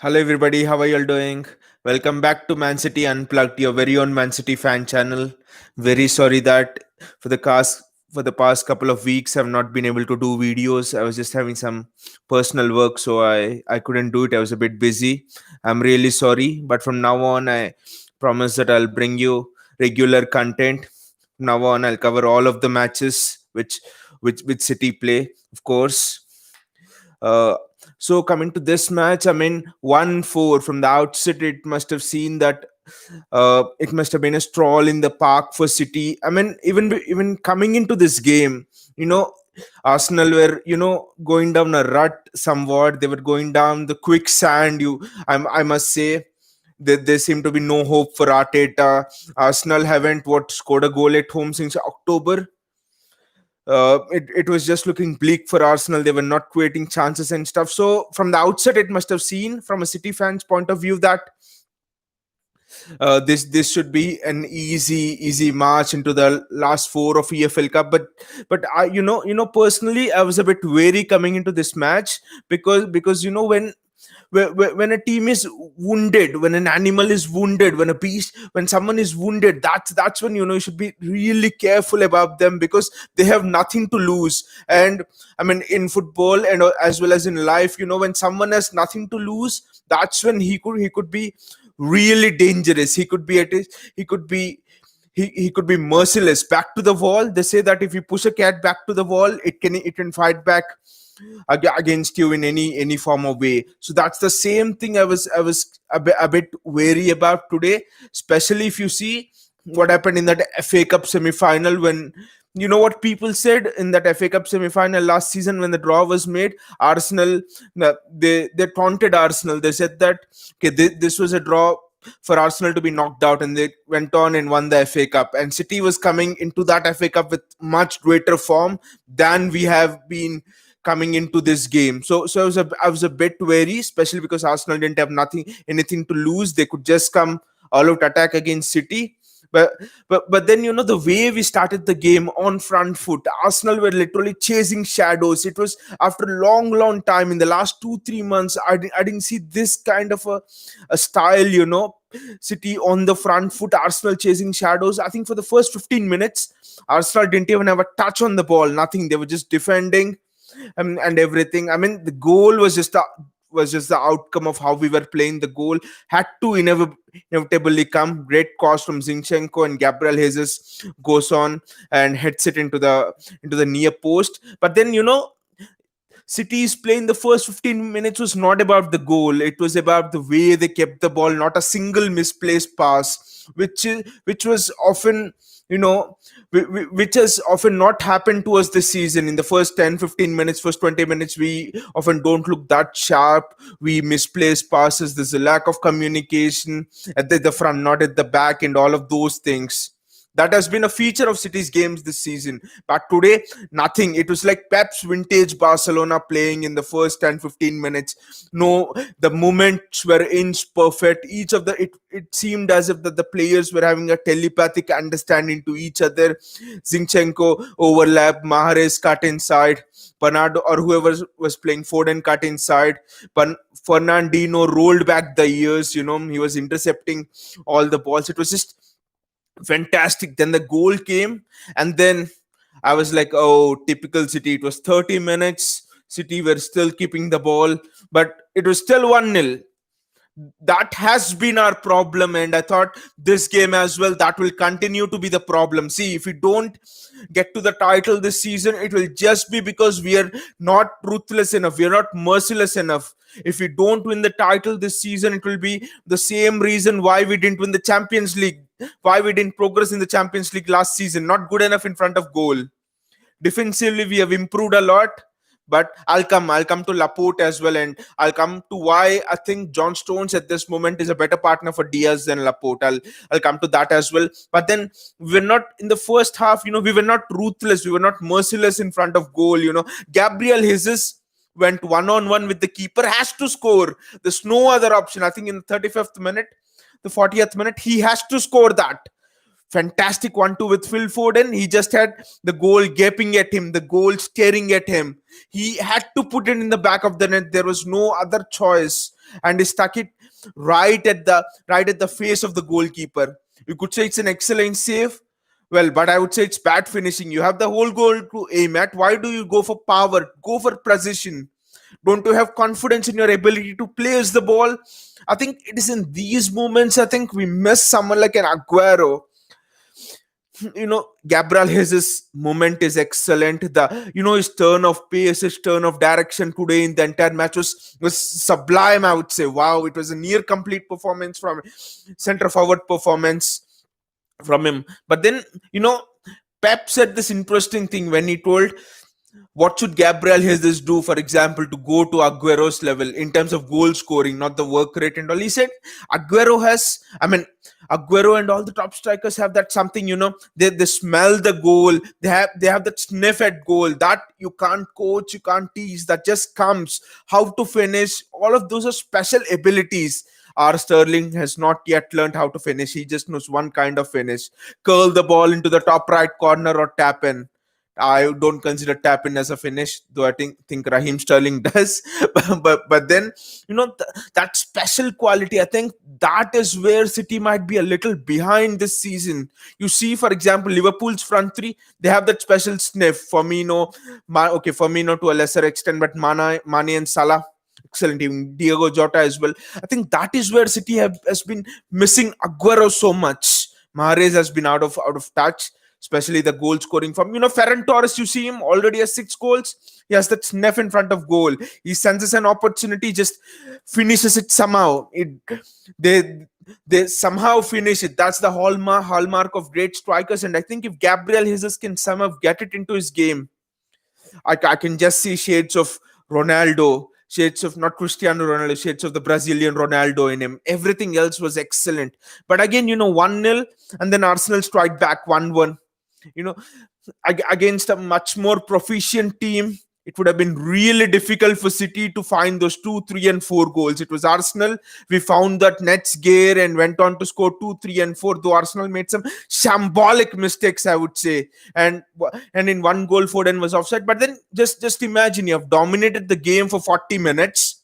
Hello, everybody. How are you all doing? Welcome back to Man City Unplugged, your very own Man City fan channel. Very sorry that for the cast for the past couple of weeks I've not been able to do videos. I was just having some personal work, so I couldn't do it. I was a bit busy. I'm really sorry, but from now on, I promise that I'll bring you regular content. From now on, I'll cover all of the matches which City play, of course. Uh, so coming to this match, I mean, 1-4 from the outset, it must have seen that it must have been a stroll in the park for City. I mean, even coming into this game, you know, Arsenal were going down a rut somewhat. They were going down the quicksand. I must say. There seemed to be no hope for Arteta. Arsenal haven't scored a goal at home since October. It was just looking bleak for Arsenal. They were not creating chances and stuff. So from the outset, it must have seen from a City fan's point of view that this should be an easy march into the last four of EFL Cup. But I personally I was a bit wary coming into this match because when a team is wounded, when an animal is wounded, when a beast, when someone is wounded, that's when you should be really careful about them because they have nothing to lose. And I mean, in football and as well as in life, when someone has nothing to lose, that's when he could be really dangerous. He could be at his he could be he could be merciless. Back to the wall, they say that if you push a cat back to the wall, it can fight back against you in any form of way. So that's the same thing I was a bit wary about today, especially if you see what happened in that FA Cup semi-final. When what people said in that FA Cup semi-final last season when the draw was made, Arsenal, they taunted Arsenal. They said that okay, this was a draw for Arsenal to be knocked out, and they went on and won the FA Cup. And City was coming into that FA Cup with much greater form than we have been coming into this game. So I was a bit wary, especially because Arsenal didn't have anything to lose. They could just come all out attack against City. But then the way we started the game on front foot, Arsenal were literally chasing shadows. It was after a long time in the last 2-3 months. I didn't see this kind of a style. City on the front foot, Arsenal chasing shadows. I think for the first 15 minutes, Arsenal didn't even have a touch on the ball. Nothing. They were just defending and everything. I mean, the goal was just the outcome of how we were playing. The goal had to inevitably come. Great cross from Zinchenko, and Gabriel Jesus goes on and heads it into the near post. But then City's play in the first 15 minutes was not about the goal. It was about the way they kept the ball, not a single misplaced pass, which was often, you know, which has often not happened to us this season. In the first 10, 15 minutes, first 20 minutes, we often don't look that sharp. We misplace passes. There's a lack of communication at the front, not at the back, and all of those things. That has been a feature of City's games this season. But today, nothing. It was like Pep's vintage Barcelona playing in the first 10, 15 minutes. No, the movements were inch perfect. It seemed as if the players were having a telepathic understanding to each other. Zinchenko overlap, Mahrez cut inside, Bernardo or whoever was playing Foden cut inside. Fernandinho rolled back the ears. He was intercepting all the balls. It was just fantastic. Then the goal came, and then I was like, oh, typical City. It was 30 minutes. City were still keeping the ball, but it was still 1-0. That has been our problem, and I thought this game as well, that will continue to be the problem. See, if we don't get to the title this season, it will just be because we are not ruthless enough, we are not merciless enough. If we don't win the title this season, it will be the same reason why we didn't win the Champions League, why we didn't progress in the Champions League last season. Not good enough in front of goal. Defensively, we have improved a lot, but I'll come to Laporte as well, and I'll come to why I think John Stones at this moment is a better partner for Diaz than Laporte. I'll come to that as well. But then we're not in the first half. We were not ruthless. We were not merciless in front of goal. Gabriel Jesus went one-on-one with the keeper, has to score. There's no other option. I think in the 35th minute, the 40th minute, he has to score that. Fantastic 1-2 with Phil Foden. He just had the goal gaping at him, the goal staring at him. He had to put it in the back of the net. There was no other choice, and he stuck it right at the face of the goalkeeper. You could say it's an excellent save. Well, but I would say it's bad finishing. You have the whole goal to aim at. Why do you go for power? Go for precision. Don't you have confidence in your ability to place the ball? I think it is in these moments, I think we miss someone like an Aguero. Gabriel Jesus moment is excellent. His turn of pace, his turn of direction today in the entire match was sublime, I would say. Wow, it was a near complete performance from center forward performance from him. But then, Pep said this interesting thing when he told, what should Gabriel Jesus do, for example, to go to Aguero's level in terms of goal scoring, not the work rate and all? He said Aguero and all the top strikers have that something, they smell the goal, they have that sniff at goal that you can't coach, you can't teach, that just comes. How to finish, all of those are special abilities. Our Sterling has not yet learned how to finish. He just knows one kind of finish: curl the ball into the top right corner or tap in. I don't consider tap in as a finish, though I think Raheem Sterling does. But then, that special quality, I think that is where City might be a little behind this season. You see, for example, Liverpool's front three, they have that special sniff. Firmino to a lesser extent, but Mane and Salah, excellent. Even Diego Jota as well. I think that is where City has been missing Aguero so much. Mahrez has been out of touch, especially the goal scoring from Ferran Torres. You see him already has 6 goals. He has that sniff in front of goal. He senses an opportunity, just finishes it somehow. They somehow finish it. That's the hallmark of great strikers. And I think if Gabriel Jesus can somehow get it into his game, I can just see shades of Ronaldo, shades of not Cristiano Ronaldo, shades of the Brazilian Ronaldo in him. Everything else was excellent. But again, 1-0, and then Arsenal strike back 1-1. You know, against a much more proficient team, it would have been really difficult for City to find those 2, 3, and 4 goals. It was Arsenal. We found that net's gear and went on to score 2, 3, and 4. Though Arsenal made some shambolic mistakes, I would say, and in one goal, Foden was offside. But then just imagine, you have dominated the game for 40 minutes,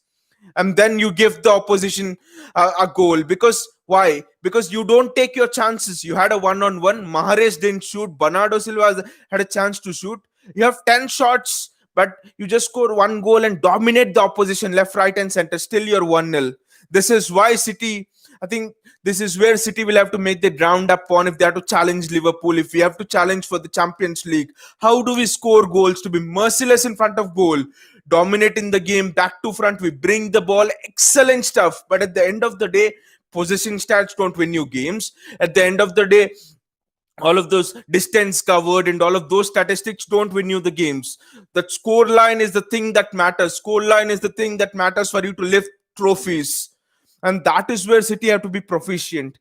and then you give the opposition a goal. Because why? Because you don't take your chances. You had a one-on-one. Mahrez didn't shoot. Bernardo Silva had a chance to shoot. You have 10 shots, but you just score 1 goal and dominate the opposition left, right, and center. Still, you're 1-0. This is why City, I think this is where City will have to make the ground up on if they have to challenge Liverpool, if we have to challenge for the Champions League. How do we score goals? To be merciless in front of goal, dominate in the game, back to front, we bring the ball, excellent stuff. But at the end of the day, possession stats don't win you games. At the end of the day, all of those distance covered and all of those statistics don't win you the games. The score line is the thing that matters. Score line is the thing that matters for you to lift trophies. And that is where City have to be proficient.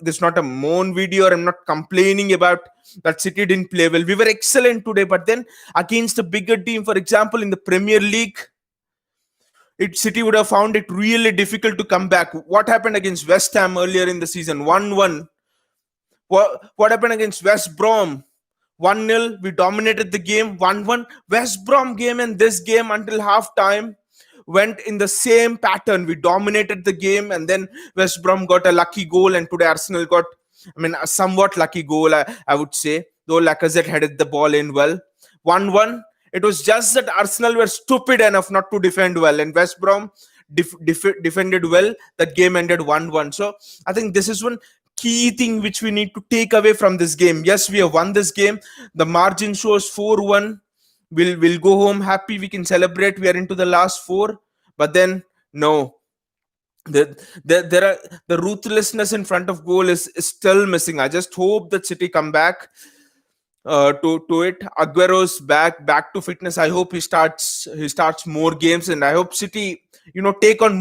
This is not a moan video, or I'm not complaining about that City didn't play well. We were excellent today, but then against a bigger team, for example, in the Premier League, City would have found it really difficult to come back. What happened against West Ham earlier in the season? 1-1. What happened against West Brom? 1-0. We dominated the game. 1-1. West Brom game and this game until half time went in the same pattern. We dominated the game, and then West Brom got a lucky goal, and today Arsenal got, a somewhat lucky goal, I would say, though Lacazette headed the ball in well. 1-1. It was just that Arsenal were stupid enough not to defend well, and West Brom defended well. That game ended 1-1. So I think this is one key thing which we need to take away from this game. Yes, we have won this game. The margin shows 4-1. We'll go home happy. We can celebrate. We are into the last 4. But then, no. There are the ruthlessness in front of goal is still missing. I just hope that City come back to it. Aguero's back to fitness. I hope he starts more games, and I hope City take on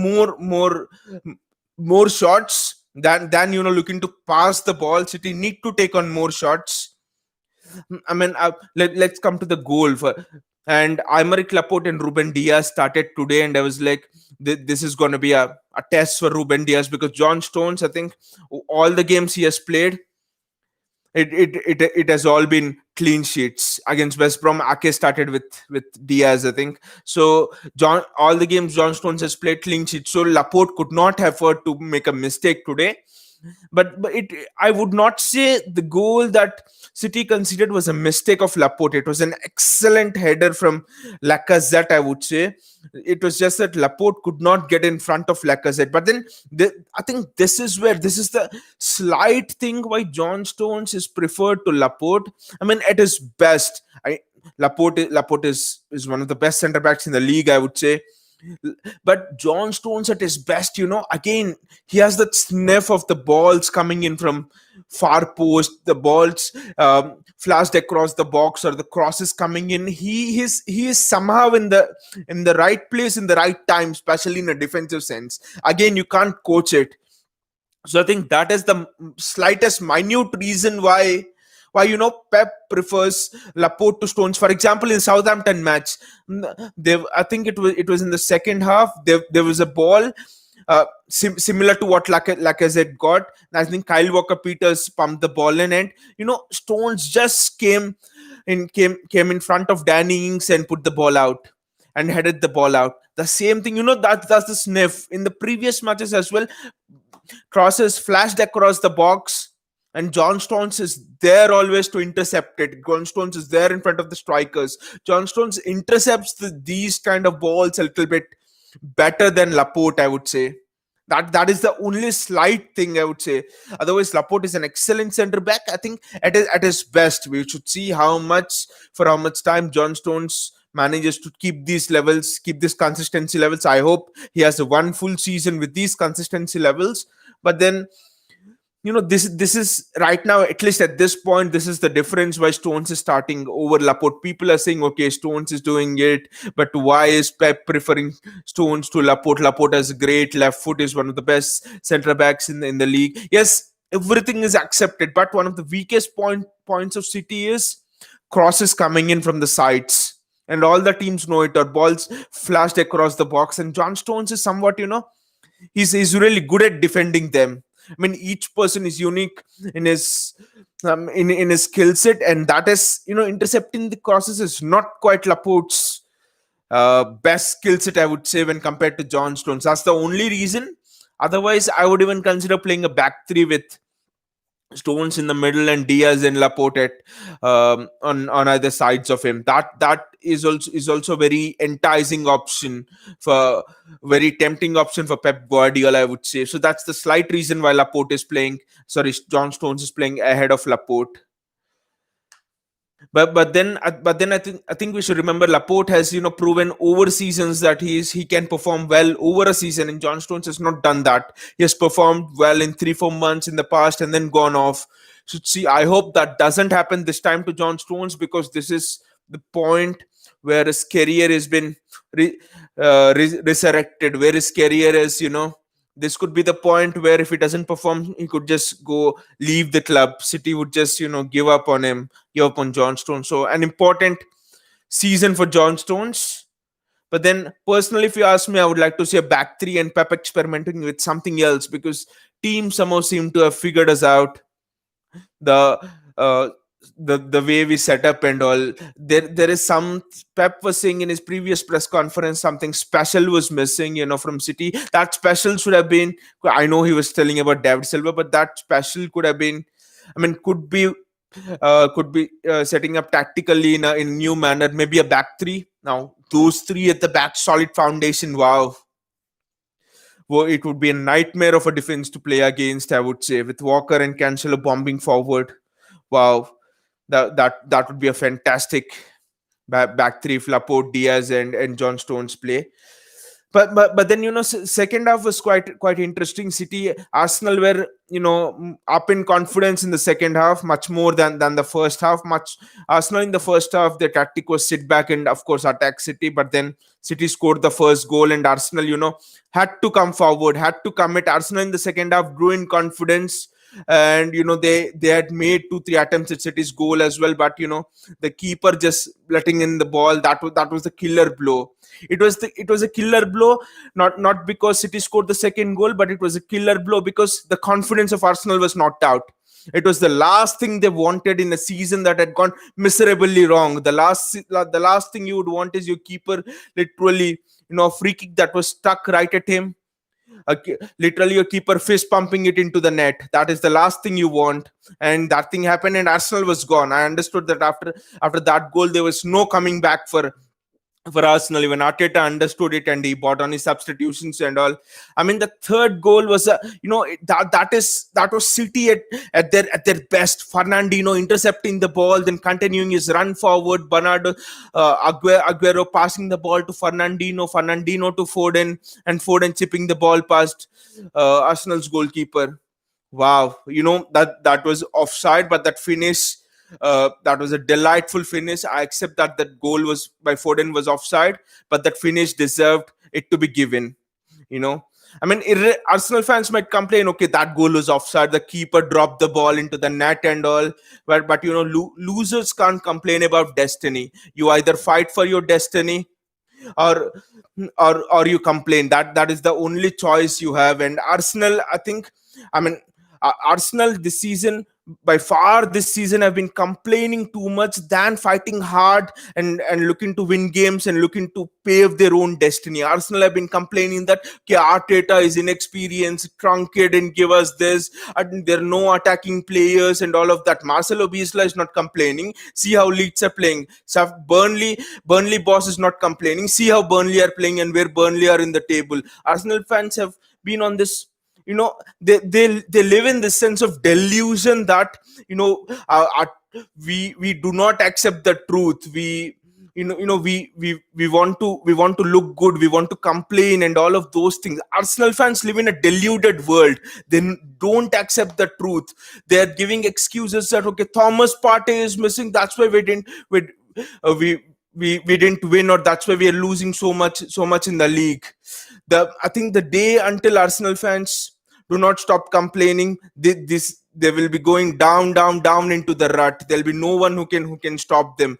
more shots than looking to pass the ball. City need to take on more shots. Let's come to the goal and Aymeric Laporte and Ruben Diaz started today, and I was like, this is going to be a test for Ruben Diaz, because John Stones, I think all the games he has played, It has all been clean sheets. Against West Brom, Ake started with Diaz, I think. So John, all the games John Stones has played clean sheets. So Laporte could not afford to make a mistake today. But it, I would not say the goal that City considered was a mistake of Laporte. It was an excellent header from Lacazette, I would say. It was just that Laporte could not get in front of Lacazette. But then I think this is the slight thing why John Stones is preferred to Laporte. I mean, at his best, Laporte is one of the best centre backs in the league, I would say. But John Stones at his best, again, he has that sniff of the balls coming in from far post, the balls flashed across the box, or the crosses coming in. He is somehow in the right place in the right time, especially in a defensive sense. Again, you can't coach it. So I think that is the slightest minute reason why Pep prefers Laporte to Stones. For example, in Southampton match, I think it was in the second half. There was a ball similar to what Lacazette got. I think Kyle Walker-Peters pumped the ball in, and Stones just came in front of Danny Ings and put the ball out and headed the ball out. The same thing, that's the sniff in the previous matches as well. Crosses flashed across the box, and John Stones is there always to intercept it. John Stones is there in front of the strikers. John Stones intercepts these kind of balls a little bit better than Laporte, I would say. That is the only slight thing I would say. Otherwise, Laporte is an excellent centre back. I think at his best. We should see how much time John Stones manages to keep these levels, keep this consistency levels. I hope he has a one full season with these consistency levels. But then, this is right now, at least at this point, this is the difference why Stones is starting over Laporte. People are saying, okay, Stones is doing it, but why is Pep preferring Stones to Laporte? Laporte has a great left foot, is one of the best centre backs in the league. Yes, everything is accepted, but one of the weakest points of City is crosses coming in from the sides, and all the teams know it, or balls flashed across the box. And John Stones is somewhat, he's really good at defending them. I mean, each person is unique in his in his skill set, and that is, intercepting the crosses is not quite Laporte's best skill set, I would say, when compared to John Stones. That's the only reason. Otherwise, I would even consider playing a back three with Stones in the middle and Diaz and Laporte on either sides of him. That is also very enticing option, for very tempting option for Pep Guardiola, I would say. So that's the slight reason why John Stones is playing ahead of Laporte. But then I think we should remember Laporte has proven over seasons that he can perform well over a season, and John Stones has not done that. He has performed well in 3-4 months in the past and then gone off. So see, I hope that doesn't happen this time to John Stones, because this is the point where his career has been resurrected, where his career is, this could be the point where if he doesn't perform, he could just go leave the club. City would just, give up on him, give up on John Stones. So an important season for John Stones. But then personally, if you ask me, I would like to see a back three and Pep experimenting with something else, because teams somehow seem to have figured us out. The uh, the way we set up and all, there is some. Pep was saying in his previous press conference something special was missing, from City. That special should have been, I know he was telling about David Silva, but that special could have been, I mean, could be setting up tactically in a new manner, maybe a back three. Now those three at the back, solid foundation. Wow. Well, it would be a nightmare of a defense to play against, I would say, with Walker and Cancelo bombing forward. Wow, that would be a fantastic back three if Laporte, Diaz, and John Stones play. But then, second half was quite interesting. City, Arsenal were, up in confidence in the second half much more than the first half. Much Arsenal in the first half, their tactic was sit back and of course attack City. But then City scored the first goal, and Arsenal, had to come forward, had to commit. Arsenal in the second half grew in confidence, and they had made 2-3 attempts at City's goal as well. But the keeper just letting in the ball, that was the killer blow. It was a killer blow, not because City scored the second goal, but it was a killer blow because the confidence of Arsenal was knocked out. It was the last thing they wanted in a season that had gone miserably wrong. The last thing you would want is your keeper literally, a free kick that was stuck right at him. Literally your keeper fist pumping it into the net. That is the last thing you want. And that thing happened, and Arsenal was gone. I understood that after that goal there was no coming back for Arsenal. Even Arteta understood it, and he bought on his substitutions and all. I mean, the third goal was that was City at their best. Fernandinho intercepting the ball, then continuing his run forward. Bernardo Aguero passing the ball to Fernandinho to Foden, and Foden chipping the ball past Arsenal's goalkeeper. Wow, that was offside, but that was a delightful finish. I accept that goal was by Foden was offside, but that finish deserved it to be given. You know, I mean, Arsenal fans might complain, okay, that goal was offside. The keeper dropped the ball into the net and all, but losers can't complain about destiny. You either fight for your destiny, or or you complain. That is the only choice you have. And Arsenal, I think, I mean, Arsenal this season, by far this season, have been complaining too much than fighting hard and looking to win games and looking to pave their own destiny. Arsenal have been complaining that, okay, Arteta is inexperienced, truncated, and give us this, and there are no attacking players and all of that. Marcelo Bielsa is not complaining. See how Leeds are playing. So Burnley boss is not complaining. See how Burnley are playing and where Burnley are in the table. Arsenal fans have been on this, they live in this sense of delusion that, we do not accept the truth. We want to look good, we want to complain and all of those things. Arsenal fans live in a deluded world. They don't accept the truth. They are giving excuses that, okay, Thomas Partey is missing, that's why we didn't win, or that's why we are losing so much in the league. I think the day until Arsenal fans do not stop complaining, they will be going down, down, down into the rut. There'll be no one who can stop them.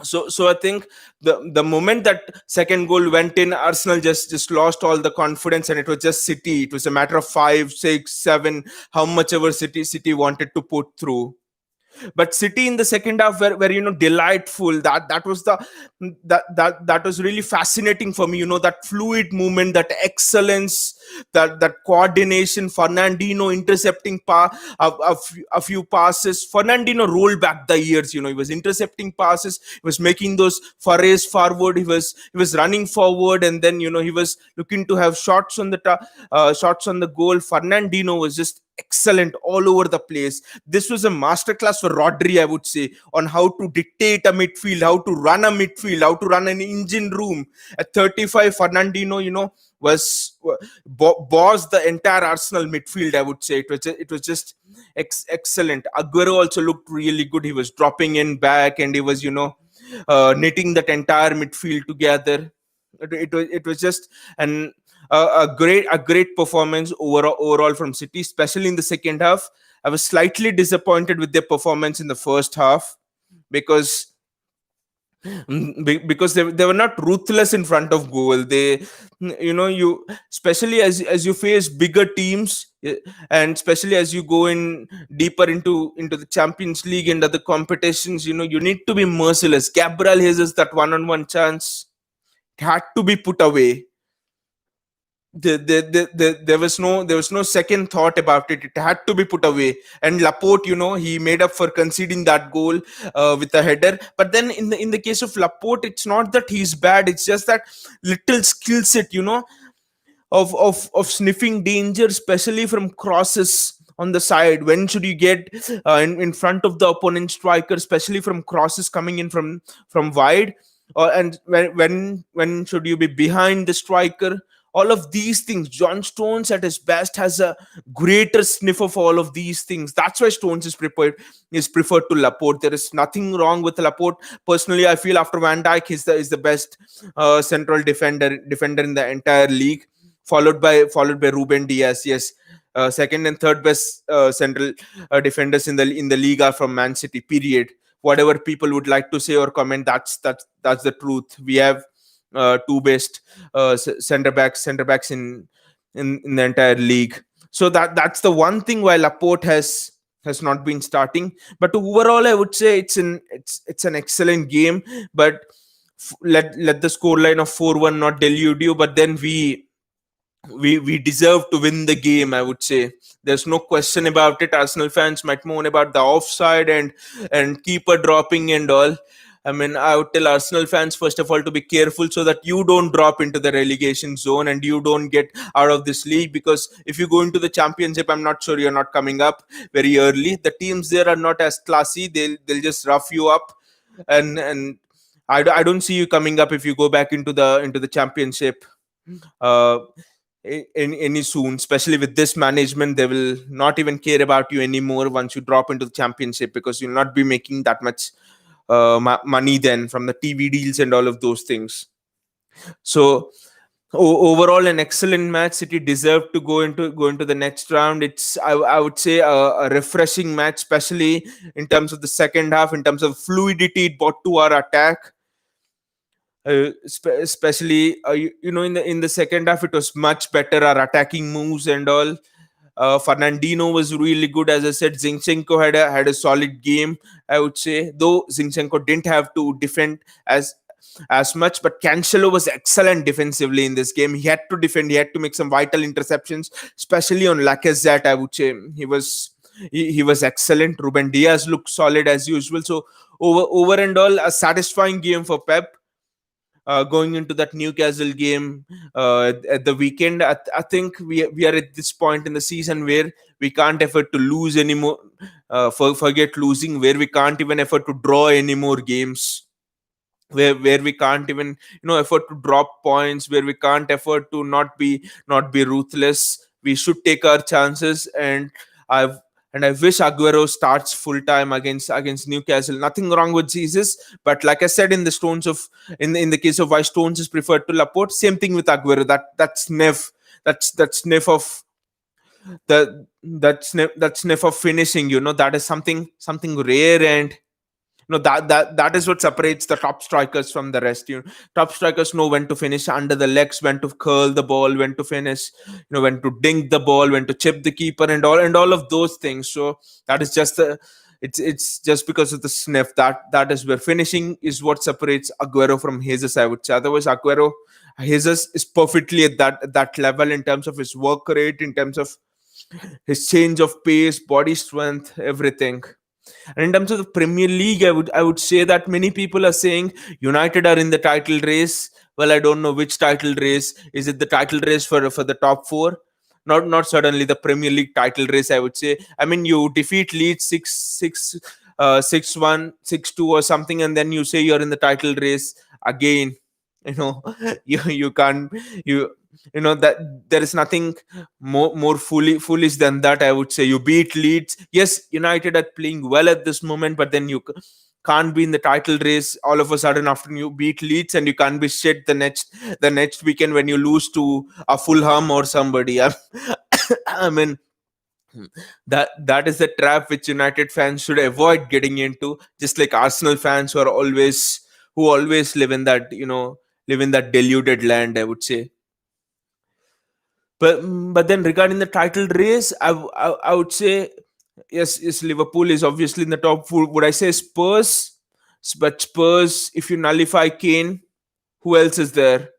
So I think the moment that second goal went in, Arsenal just lost all the confidence, and it was just City. It was a matter of 5, 6, 7, how much ever City wanted to put through. But City in the second half were delightful. That was really fascinating for me. That fluid movement, that excellence, that coordination. Fernandinho intercepting a few passes. Fernandinho rolled back the years. He was intercepting passes. He was making those forays forward. He was running forward, and then he was looking to have shots on the goal. Fernandinho was just excellent all over the place. This was a masterclass for Rodri, I would say, on how to dictate a midfield, how to run a midfield, how to run an engine room. At 35, Fernandinho, was bossed the entire Arsenal midfield, I would say. It was just excellent. Aguero also looked really good. He was dropping in back, and he was, knitting that entire midfield together. It was just an a great performance overall from City, especially in the second half. I was slightly disappointed with their performance in the first half, because because they were not ruthless in front of goal. You especially as you face bigger teams, and especially as you go in deeper into the Champions League and other competitions, you need to be merciless. Gabriel Jesus, that one-on-one chance, it had to be put away. There was no second thought about it. It had to be put away. And Laporte, he made up for conceding that goal with a header. But then in the case of Laporte, it's not that he's bad. It's just that little skill set, of sniffing danger, especially from crosses on the side. When should you get in front of the opponent striker, especially from crosses coming in from wide, and when should you be behind the striker? All of these things, John Stones at his best has a greater sniff of all of these things. That's why Stones is preferred to Laporte. There is nothing wrong with Laporte. Personally, I feel after Van Dijk, is the best central defender in the entire league, followed by Ruben Diaz. Yes, second and third best central defenders in the league are from Man City. Period. Whatever people would like to say or comment, that's the truth. We have two best center backs in the entire league. So that's the one thing why Laporte has not been starting. But overall, I would say it's an excellent game. But let the scoreline of 4-1 not delude you. But then we deserve to win the game, I would say. There's no question about it. Arsenal fans might moan about the offside and keeper dropping and all. I mean, I would tell Arsenal fans, first of all, to be careful so that you don't drop into the relegation zone and you don't get out of this league. Because if you go into the championship, I'm not sure you're not coming up very early. The teams there are not as classy. They'll just rough you up, and I don't see you coming up if you go back into the championship. Uh, in any soon, especially with this management. They will not even care about you anymore once you drop into the championship, because you'll not be making that much money then from the TV deals and all of those things. So overall, an excellent match. City deserved to go into the next round. I would say a refreshing match, especially in terms of the second half, in terms of fluidity it brought to our attack. Especially in the second half, it was much better, our attacking moves and all. Fernandino was really good. As I said, Zinchenko had a solid game, I would say, though Zinchenko didn't have to defend as much. But Cancelo was excellent defensively in this game. He had to defend, he had to make some vital interceptions, especially on Lacazette. I would say he was excellent. Ruben Diaz looked solid as usual. So over and all, a satisfying game for Pep. Going into that Newcastle game at the weekend, I think we are at this point in the season where we can't afford to lose anymore. Forget losing, where we can't even afford to draw any more games. Where we can't even afford to drop points, where we can't afford to not be ruthless. We should take our chances. I've I wish Aguero starts full time against Newcastle. Nothing wrong with Jesus, but like I said, in the stones of in the case of why Stones is preferred to Laporte, same thing with Aguero. That sniff, that sniff of that sniff of finishing. That is something rare. And that is what separates the top strikers from the rest. Top strikers know when to finish under the legs, when to curl the ball, when to finish, when to dink the ball, when to chip the keeper, and all of those things. So that is just it's just because of the sniff. That is where finishing is what separates Aguero from Jesus, I would say. Otherwise, Jesus is perfectly at that level in terms of his work rate, in terms of his change of pace, body strength, everything. And in terms of the Premier League, I would say that many people are saying United are in the title race. Well, I don't know which title race. Is it the title race for the top four? Not certainly the Premier League title race, I would say. I mean, you defeat Leeds 6-6, 6-1, 6-2 or something, and then you say you're in the title race again. You know, you can't you that there is nothing more foolish than that, I would say. You beat Leeds. Yes, United are playing well at this moment, but then you can't be in the title race all of a sudden after you beat Leeds, and you can't be shit the next weekend when you lose to a Fulham or somebody. I mean, that is the trap which United fans should avoid getting into, just like Arsenal fans who always live in that deluded land, I would say. But then regarding the title race, I would say yes, Liverpool is obviously in the top four. Would I say Spurs? But Spurs, if you nullify Kane, who else is there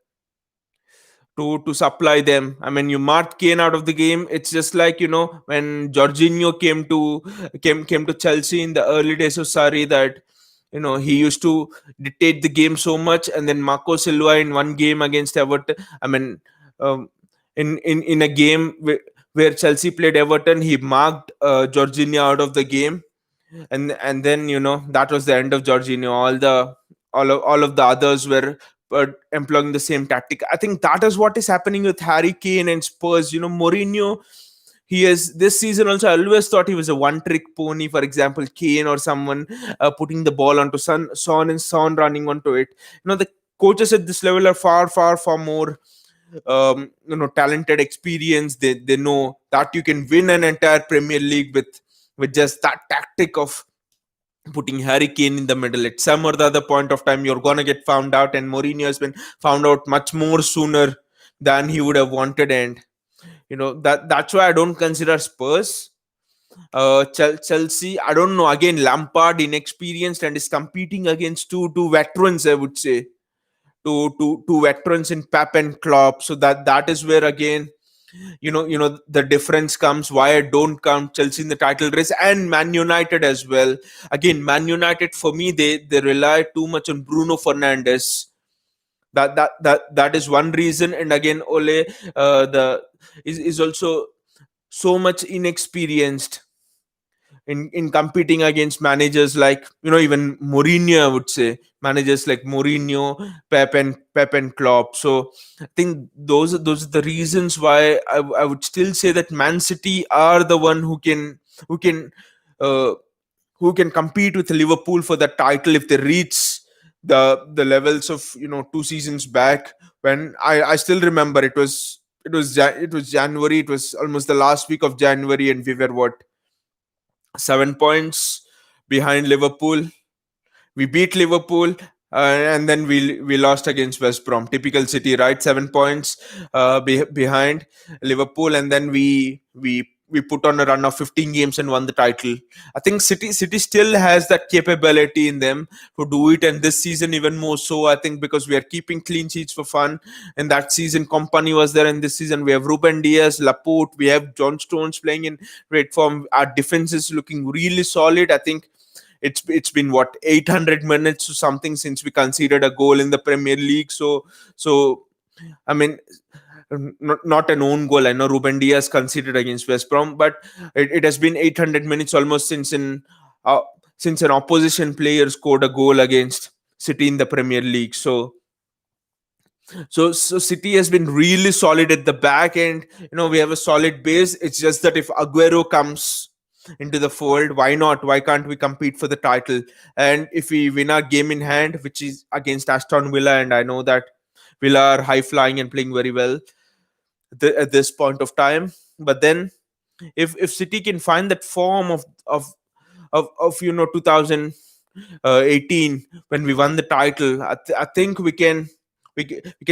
to supply them? I mean, you mark Kane out of the game. It's just like when Jorginho came to Chelsea in the early days of Sarri, that he used to dictate the game so much, and then Marco Silva in one game against Everton. I mean, um, in a game where Chelsea played Everton, he marked Jorginho out of the game, and then that was the end of Jorginho. All of the others were employing the same tactic. I think that is what is happening with Harry Kane and Spurs. Mourinho, he is this season also. I always thought he was a one trick pony. For example, Kane or someone putting the ball onto Son and Son running onto it. The coaches at this level are far, far, far more talented, experience. They know that you can win an entire Premier League with just that tactic of putting Harry Kane in the middle. At some or the other point of time, you're gonna get found out, and Mourinho has been found out much more sooner than he would have wanted. And That's why I don't consider Spurs. Chelsea, I don't know. Again, Lampard inexperienced and is competing against two veterans. I would say two veterans in Pep and Klopp. So that is where again, the difference comes. Why I don't count Chelsea in the title race, and Man United as well. Again, Man United for me, they rely too much on Bruno Fernandes. That is one reason. And again, Ole, the is also so much inexperienced in competing against managers like, even Mourinho. I would say managers like Mourinho, Pep and Klopp. So I think those are the reasons why I would still say that Man City are the one who can uh, who can compete with Liverpool for the title if they reach the levels of 2 seasons back, when I still remember it was January. It was almost the last week of January, and we were what, 7 points behind Liverpool. We beat Liverpool, and then we lost against West Brom. Typical City, right? 7 points behind Liverpool, and then we put on a run of 15 games and won the title. I think City still has that capability in them to do it, and this season even more so. I think because we are keeping clean sheets for fun. And that season, Company was there, and this season we have Ruben Diaz, Laporte, we have John Stones playing in great form. Our defense is looking really solid. I think it's been what, 800 minutes or something since we conceded a goal in the Premier League. So I mean, not an own goal. I know Ruben Diaz conceded against West Brom, but it has been 800 minutes almost uh, since an opposition player scored a goal against City in the Premier League. So City has been really solid at the back, and we have a solid base. It's just that if Aguero comes into the fold, why not? Why can't we compete for the title? And if we win our game in hand, which is against Aston Villa, and I know that Villa are high flying and playing very well at this point of time. But then, if City can find that form of 2018 when we won the title, I think we can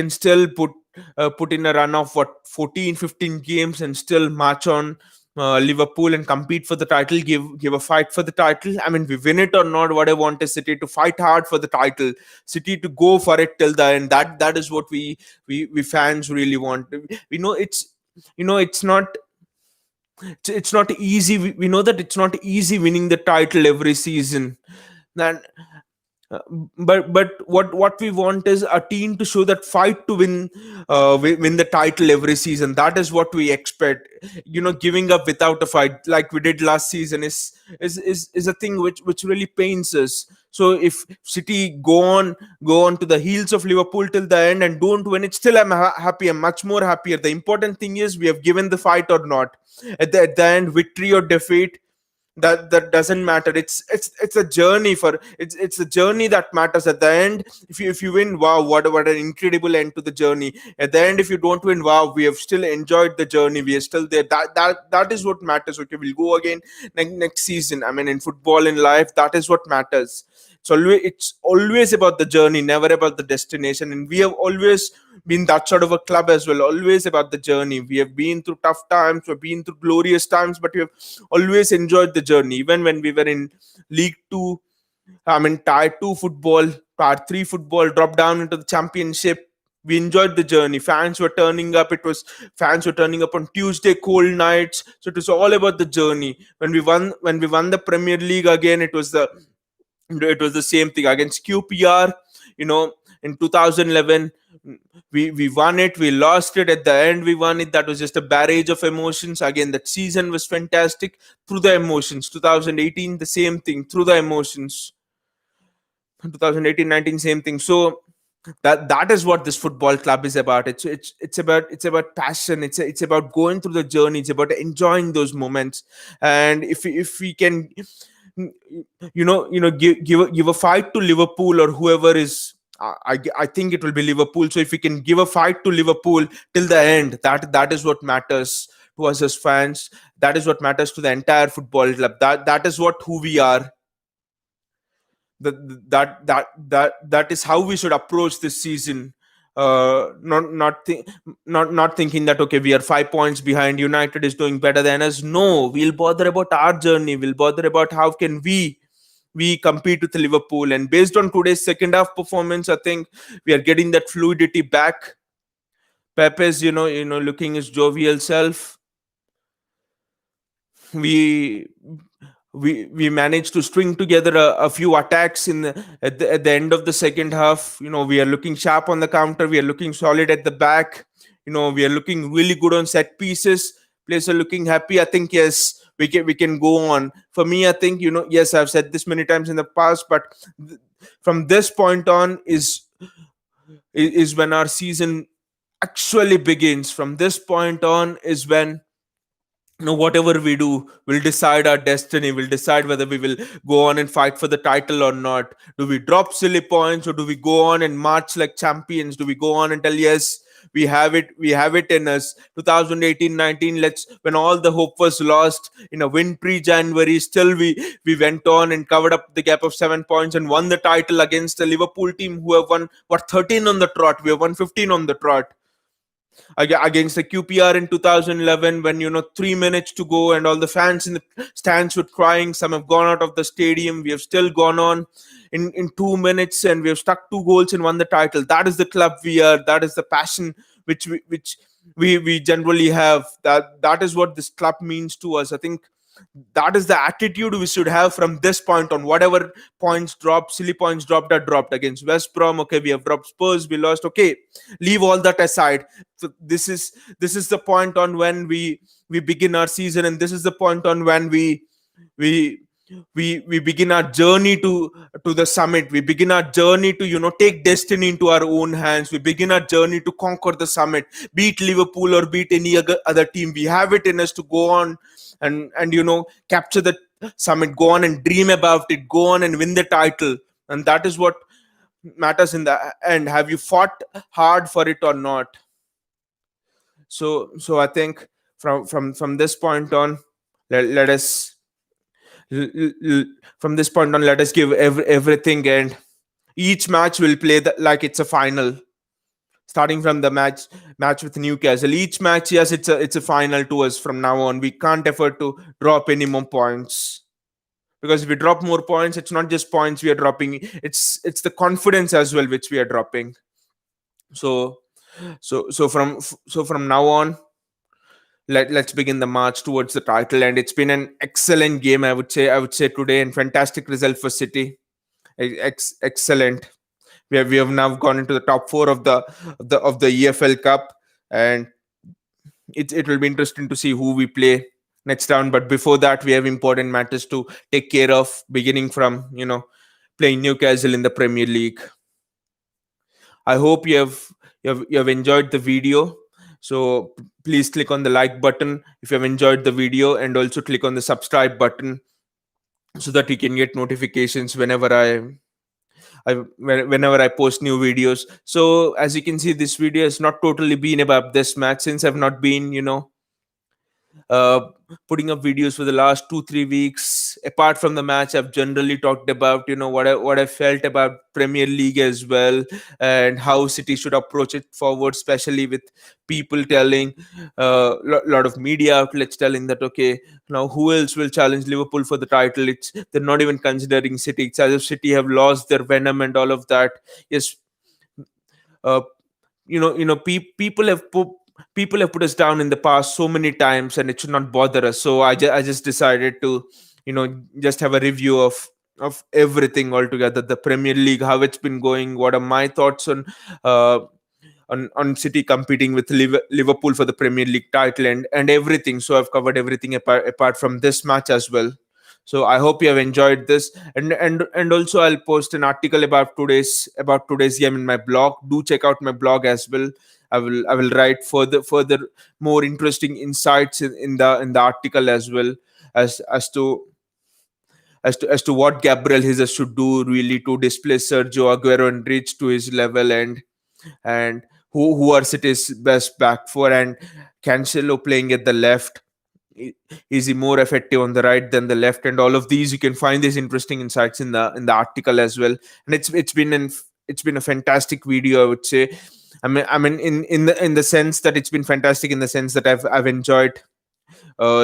still put in a run of what, 14 15 games and still march on Liverpool and compete for the title, give a fight for the title. I mean, we win it or not, what I want is City to fight hard for the title, City to go for it till the end. That is what we fans really want. We know it's not easy. We know that it's not easy winning the title every season. And uh, but what we want is a team to show that fight to win the title every season. That is what we expect. Giving up without a fight like we did last season is a thing which really pains us. So if City go on to the heels of Liverpool till the end and don't win it, still happy. I'm much more happier. The important thing is we have given the fight or not. At the end, victory or defeat, that doesn't matter. It's a journey. It's a journey that matters. At the end, if you win, wow, what an incredible end to the journey. At the end, if you don't win, wow, we have still enjoyed the journey, we are still there. That is what matters. Okay, we'll go again next season. I mean, in football, in life, that is what matters. It's always about the journey, never about the destination. And we have always been that sort of a club as well, always about the journey. We have been through tough times, we've been through glorious times, but we have always enjoyed the journey. Even when we were in League 2, I mean Tier 2 football, Tier 3 football, dropped down into the championship, we enjoyed the journey. Fans were turning up on Tuesday cold nights. So it was all about the journey. When we won the Premier League again, it was the same thing against QPR, in 2011. We won it, we lost it. At the end, we won it. That was just a barrage of emotions. Again, that season was fantastic through the emotions. 2018, the same thing, through the emotions. 2018-19, same thing. So that is what this football club is about. It's about passion. It's about going through the journey. It's about enjoying those moments. And if we can, give a fight to Liverpool or whoever is. I think it will be Liverpool. So if we can give a fight to Liverpool till the end, that is what matters to us as fans. That is what matters to the entire football club. That is what who we are. That is how we should approach this season. not thinking that okay, we are 5 points behind, United is doing better than us. No, we'll bother about our journey, we'll bother about how can we compete with Liverpool. And based on today's second half performance, I think we are getting that fluidity back. Pepe's, looking his jovial self. We we managed to string together a few attacks at the end of the second half. We are looking sharp on the counter. We are looking solid at the back. We are looking really good on set pieces. Players are looking happy. I think yes, we can go on. For me, I think yes, I've said this many times in the past, but from this point on is when our season actually begins. From this point on is when whatever we do will decide our destiny, will decide whether we will go on and fight for the title or not. Do we drop silly points, or do we go on and march like champions? Do we go on and tell yes, we have it in us? 2018-19, let's when all the hope was lost in a wintry January, still we went on and covered up the gap of 7 points and won the title against the Liverpool team, who have won 13 on the trot. We have won 15 on the trot against the QPR in 2011, when 3 minutes to go and all the fans in the stands were crying. Some have gone out of the stadium. We have still gone on in 2 minutes, and we have stuck 2 goals and won the title. That is the club we are. That is the passion which we generally have. That is what this club means to us. I think that is the attitude we should have from this point on. Whatever points dropped, silly points dropped, are dropped. Against West Brom, okay, we have dropped. Spurs, we lost. Okay, leave all that aside. So this is the point on when we begin our season, and this is the point on when we we begin our journey to the summit. We begin our journey to take destiny into our own hands. We begin our journey to conquer the summit, beat Liverpool or beat any other team. We have it in us to go on and capture the summit, go on and dream about it, go on and win the title. And that is what matters in the end. Have you fought hard for it or not? So I think from this point on, let us from this point on, let us give everything, and each match will play like it's a final. Starting from the match with Newcastle, each match, yes, it's a final to us. From now on, we can't afford to drop any more points, because if we drop more points, it's not just points we are dropping, it's the confidence as well which we are dropping. So so so from so from now on, let's begin the march towards the title. And it's been an excellent game, I would say today, and fantastic result for City. Excellent. We have now gone into the top four of the EFL Cup, and it will be interesting to see who we play next round. But before that, we have important matters to take care of, beginning from playing Newcastle in the Premier League. I hope you have enjoyed the video. So please click on the like button if you have enjoyed the video, and also click on the subscribe button so that you can get notifications whenever I post new videos. So as you can see, this video has not totally been about this match, since I've not been uh, putting up videos for the last 2-3 weeks. Apart from the match, I've generally talked about what I felt about Premier League as well, and how City should approach it forward, especially with people telling lot of media outlets telling that okay, now who else will challenge Liverpool for the title? It's They're not even considering City. It's as if City have lost their venom and all of that. Yes, uh, people have put us down in the past so many times, and it should not bother us. So I just decided to just have a review of everything altogether, the Premier League, how it's been going, what are my thoughts uh, on City competing with Liverpool for the Premier League title, and everything. So I've covered everything apart from this match as well. So I hope you have enjoyed this, and also I'll post an article about today's game in my blog. Do check out my blog as well. I will write further more interesting insights in the article, as well as to what Gabriel Jesus should do really to displace Sergio Aguero and reach to his level, and who are City's best back four, and Cancelo playing at the left. Is he more effective on the right than the left? And all of these, you can find these interesting insights in the article as well. And it's been a fantastic video, I would say. I mean, in the sense that it's been fantastic, in the sense that I've enjoyed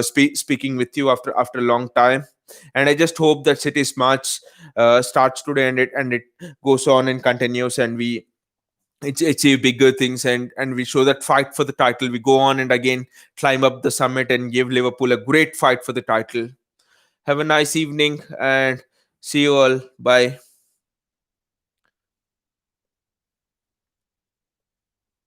speaking with you after a long time. And I just hope that City's march starts today, and it goes on and continues, and we achieve bigger things, and we show that fight for the title. We go on and again climb up the summit and give Liverpool a great fight for the title. Have a nice evening, and see you all. Bye.